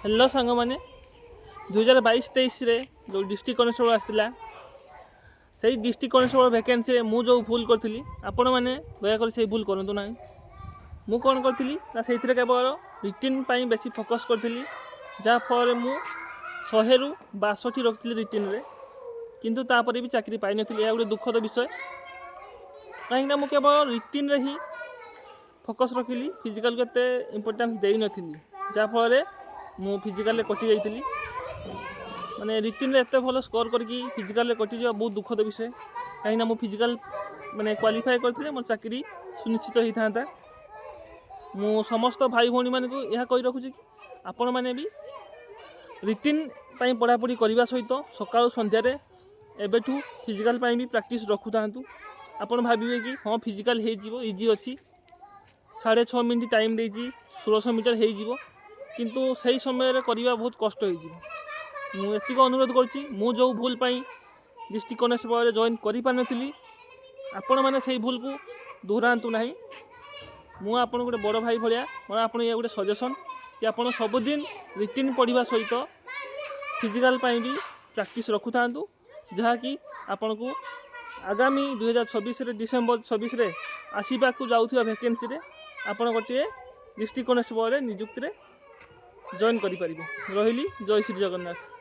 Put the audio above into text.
Hello सांग मैंने 2022-23 जो डिस्ट्रिक्ट कनेस्टेबल आसाला से डिस्ट्रिक्ट कनेस्टेबल वैकेंसी मु जो भूल करी आपण मैंने दयाकोरी से भूल करूँ ना। मु कौन करी ना से केवल रिटिन बेसी फोकस करी जहाँफल मु 100 रु 62 रखी रिटिन रे किंतु तापर भी चाकरी पाई नी। यह गोटे दुखद विषय कहीं मुझे केवल रिटिन रे ही फोकस रखिली फिजिकल को एते इम्पोर्टेंस दे नी जहाँफल मु फिजिकल कटि जाइली माने रिटिन एत भल स्कोर करके फिजिकल कटि जा बहुत दुखद विषय कहीं मु फिजिकल माने क्वालिफाई करते मोर चाकरी सुनिश्चित होता था। मु समस्त भाई भौणी मान को यह कही रखुची कि आपण मैंने भी रिटिन पढ़ापढ़ी करने सहित सकाळु संध्यारे एबेठू फिजिकल भी प्रैक्टिस रखु था। आपण भाविबे कि हाँ फिजिकल हो इजी अच्छी 6.5 मिनट टाइम देजी 1600 मीटर हो किंतु सही समय करवा बहुत कष्ट हो। एतिक अनुरोध करुँ जो भूल डिस्ट्रिक्ट कनेस्टेबल जॉइन करी आपण मैंने से भूल को दोहरातु ना। मु आपन गोटे बड़ भाई भाया मैं आप गोटे सजेसन कि आप सबुदिन रिटिन पढ़ा सहित फिजिकल भी प्रैक्टिस रखु था जहाँकि आपण को आगामी 2026 डिसेम्बर 26 आसवा जाऊा वैकेंसी आपण गोटे डिस्ट्रिक्ट कनेस्टेबल नियुक्ति जॉइन करें। रही जय श्री जगन्नाथ।